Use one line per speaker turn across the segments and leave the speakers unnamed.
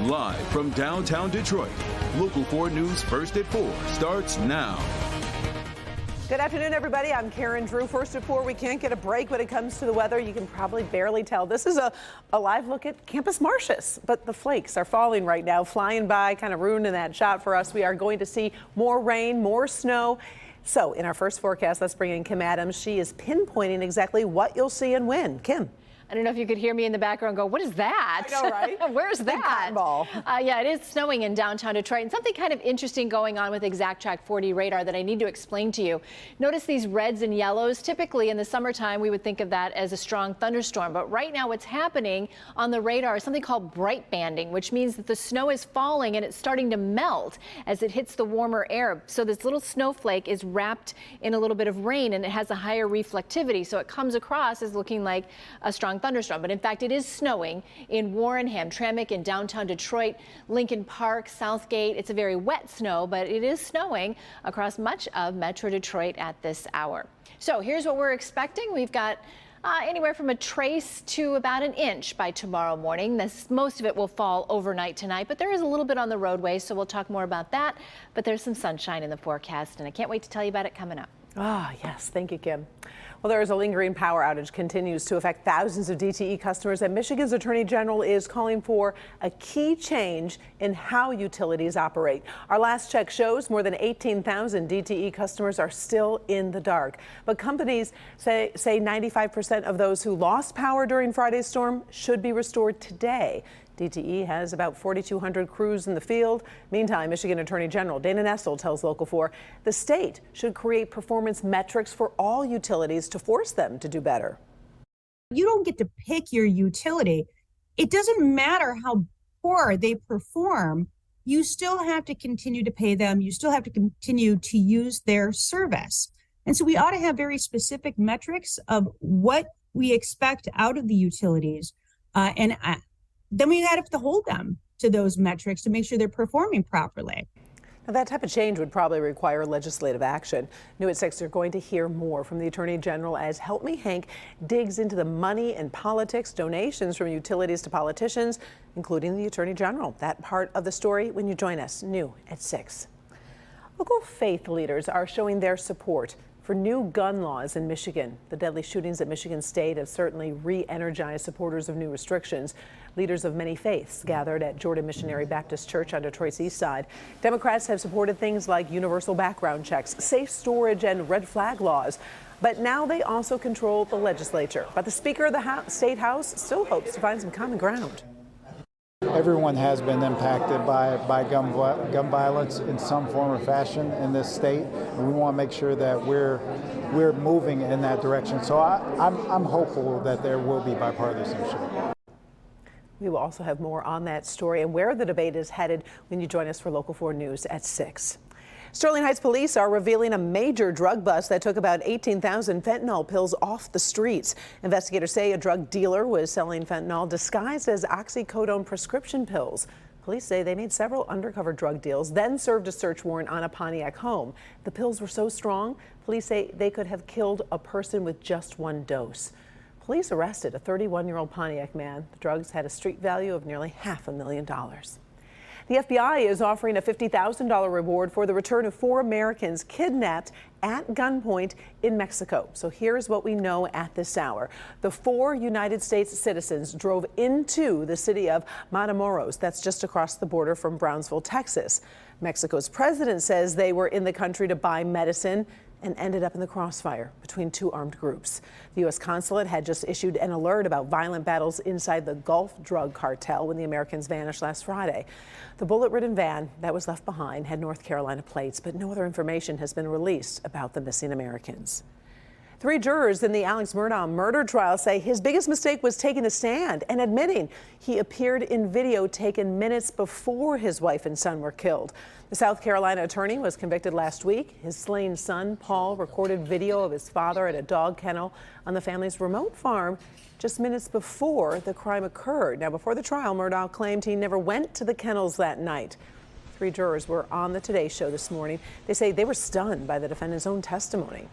Live from downtown Detroit, Local 4 News First at 4 starts now.
Good afternoon, everybody. I'm Karen Drew. First at 4, we can't get a break when it comes to the weather. You can probably barely tell. This is a live look at Campus Martius, but the flakes are falling right now, flying by, kind of ruining that shot for us. We are going to see more rain, more snow. So in our first forecast, let's bring in Kim Adams. She is pinpointing exactly what you'll see and when. Kim.
I don't know if you could hear me in the background go, what is that?
I know, right?
Where's
Big
that?
cotton ball.
Yeah, it is snowing in downtown Detroit, and something kind of interesting going on with Exact Track 40 radar that I need to explain to you. Notice these reds and yellows. Typically in the summertime, we would think of that as a strong thunderstorm, but right now what's happening on the radar is something called bright banding, which means that the snow is falling and it's starting to melt as it hits the warmer air. So this little snowflake is wrapped in a little bit of rain, and it has a higher reflectivity, so it comes across as looking like a strong thunderstorm. But in fact, it is snowing in Warren, Hamtramck, in downtown Detroit, Lincoln Park, Southgate. It's a very wet snow, but it is snowing across much of Metro Detroit at this hour. So here's what we're expecting. We've got anywhere from a trace to about an inch by tomorrow morning. Most of it will fall overnight tonight, but there is a little bit on the roadway, so we'll talk more about that. But there's some sunshine in the forecast, and I can't wait to tell you about it coming up.
Ah, yes. Thank you, Kim. Well, there is a lingering power outage continues to affect thousands of DTE customers, and Michigan's Attorney General is calling for a key change in how utilities operate. Our last check shows more than 18,000 DTE customers are still in the dark. But companies say 95% of those who lost power during Friday's storm should be restored today. DTE has about 4,200 crews in the field. Meantime, Michigan Attorney General Dana Nessel tells Local 4 the state should create performance metrics for all utilities to force them to do better.
You don't get to pick your utility. It doesn't matter how poor they perform. You still have to continue to pay them. You still have to continue to use their service. And so we ought to have very specific metrics of what we expect out of the utilities. Then we have to hold them to those metrics to make sure they're performing properly.
Now, that type of change would probably require legislative action. New at 6 are going to hear more from the Attorney General as Help Me Hank digs into the money and politics, donations from utilities to politicians, including the Attorney General. That part of the story when you join us, new at 6. Local faith leaders are showing their support for new gun laws in Michigan. The deadly shootings at Michigan State have certainly re-energized supporters of new restrictions. Leaders of many faiths gathered at Jordan Missionary Baptist Church on Detroit's east side. Democrats have supported things like universal background checks, safe storage, and red flag laws. But now they also control the legislature. But the Speaker of the State House still hopes to find some common ground.
Everyone has been impacted by gun violence in some form or fashion in this state, and we want to make sure that we're moving in that direction. So I'm hopeful that there will be bipartisanship.
We will also have more on that story and where the debate is headed when you join us for Local 4 News at 6. Sterling Heights police are revealing a major drug bust that took about 18,000 fentanyl pills off the streets. Investigators say a drug dealer was selling fentanyl disguised as oxycodone prescription pills. Police say they made several undercover drug deals, then served a search warrant on a Pontiac home. The pills were so strong, police say they could have killed a person with just one dose. Police arrested a 31-year-old Pontiac man. The drugs had a street value of nearly $500,000. The FBI is offering a $50,000 reward for the return of 4 Americans kidnapped at gunpoint in Mexico. So here's what we know at this hour. The 4 United States citizens drove into the city of Matamoros. That's just across the border from Brownsville, Texas. Mexico's president says they were in the country to buy medicine and ended up in the crossfire between 2 armed groups. The U.S. consulate had just issued an alert about violent battles inside the Gulf drug cartel when the Americans vanished last Friday. The bullet-ridden van that was left behind had North Carolina plates, but no other information has been released about the missing Americans. 3 jurors in the Alex Murdaugh murder trial say his biggest mistake was taking a stand and admitting he appeared in video taken minutes before his wife and son were killed. The South Carolina attorney was convicted last week. His slain son, Paul, recorded video of his father at a dog kennel on the family's remote farm just minutes before the crime occurred. Now, before the trial, Murdaugh claimed he never went to the kennels that night. 3 jurors were on the Today Show this morning. They say they were stunned by the defendant's own testimony.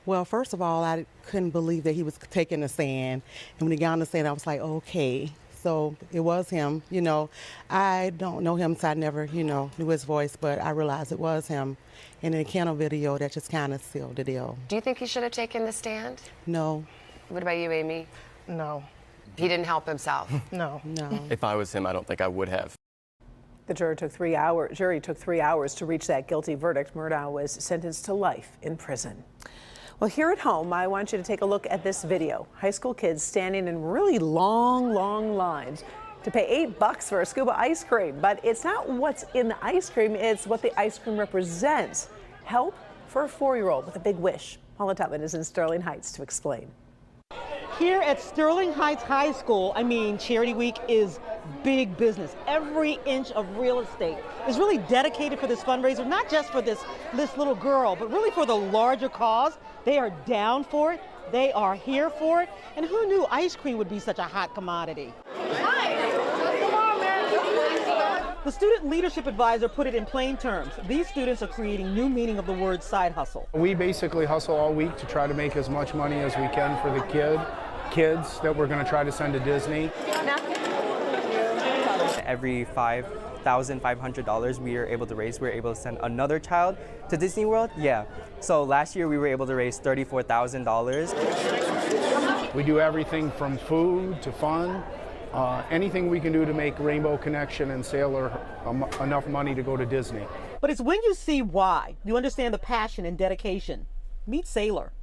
Well, first of all, I couldn't believe that he was taking a stand. And when he got on the stand, I was like, okay. so it was him. You know, I don't know him, so I never, knew his voice, but I realized it was him. And in the Kennel video, that just kind of sealed the deal.
Do you think he should have taken the stand?
No.
What about you, Amy?
No.
He didn't help himself?
No.
If I was him, I don't think I would have.
The jury took 3 hours to reach that guilty verdict. Murdaugh was sentenced to life in prison. Well, here at home, I want you to take a look at this video. High school kids standing in really long lines to pay $8 for a scoop of ice cream. But it's not what's in the ice cream, it's what the ice cream represents. Help for a 4-year-old with a big wish. Paula Tubman is in Sterling Heights to explain.
Here at Sterling Heights High School, Charity Week is big business. Every inch of real estate is really dedicated for this fundraiser, not just for this little girl, but really for the larger cause. They are down for it. They are here for it. And who knew ice cream would be such a hot commodity? The student leadership advisor put it in plain terms. These students are creating new meaning of the word side hustle.
We basically hustle all week to try to make as much money as we can for the kids that we're going to try to send to Disney.
Every $5,500 we are able to raise, we're able to send another child to Disney World. Yeah. So last year we were able to raise $34,000.
We do everything from food to fun. Anything we can do to make Rainbow Connection and Sailor enough money to go to Disney.
But it's when you see why, you understand the passion and dedication. Meet Sailor.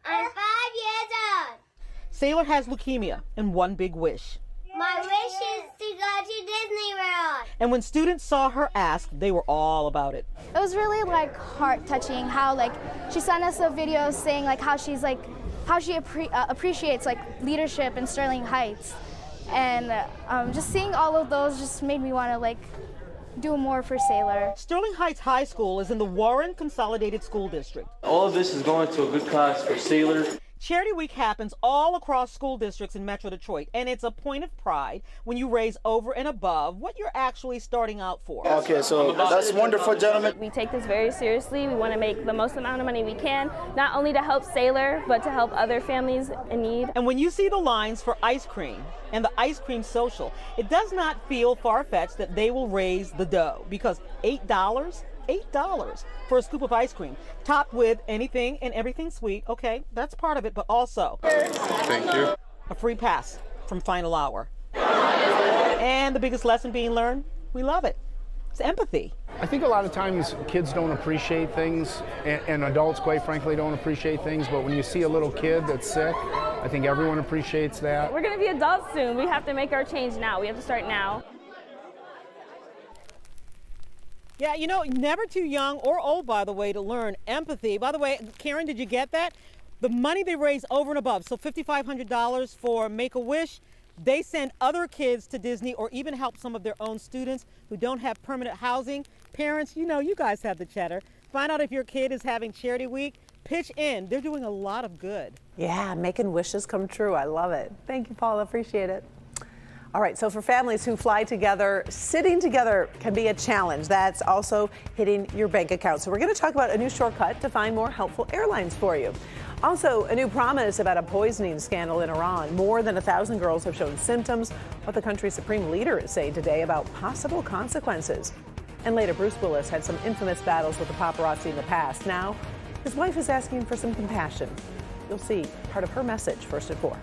I'm 5 years old.
Sailor has leukemia and one big wish.
My wish is to go to Disney World.
And when students saw her ask, they were all about it.
It was really heart-touching how she sent us a video saying how she's how she appreciates leadership in Sterling Heights. And just seeing all of those just made me want to do more for Sailor.
Sterling Heights High School is in the Warren Consolidated School District.
All of this is going to a good cause for Sailor.
Charity Week happens all across school districts in Metro Detroit, and it's a point of pride when you raise over and above what you're actually starting out for.
Okay, so that's wonderful, gentlemen.
We take this very seriously. We want to make the most amount of money we can, not only to help Sailor, but to help other families in need.
And when you see the lines for ice cream and the ice cream social, it does not feel far-fetched that they will raise the dough, because $8 for a scoop of ice cream, topped with anything and everything sweet. Okay, that's part of it, but also
thank you,
a free pass from Final Hour. And the biggest lesson being learned, we love it. It's empathy.
I think a lot of times kids don't appreciate things, and adults, quite frankly, don't appreciate things, but when you see a little kid that's sick, I think everyone appreciates that.
We're going to be adults soon. We have to make our change now. We have to start now.
Yeah, never too young or old, by the way, to learn empathy. By the way, Karen, did you get that? The money they raise over and above, so $5,500 for Make-A-Wish, they send other kids to Disney or even help some of their own students who don't have permanent housing. Parents, you guys have the cheddar. Find out if your kid is having Charity Week. Pitch in. They're doing a lot of good.
Yeah, making wishes come true. I love it. Thank you, Paula. Appreciate it. All right, so for families who fly together, sitting together can be a challenge. That's also hitting your bank account. So we're going to talk about a new shortcut to find more helpful airlines for you. Also, a new promise about a poisoning scandal in Iran. More than 1,000 girls have shown symptoms. What the country's supreme leader is saying today about possible consequences. And later, Bruce Willis had some infamous battles with the paparazzi in the past. Now, his wife is asking for some compassion. You'll see part of her message first at 4.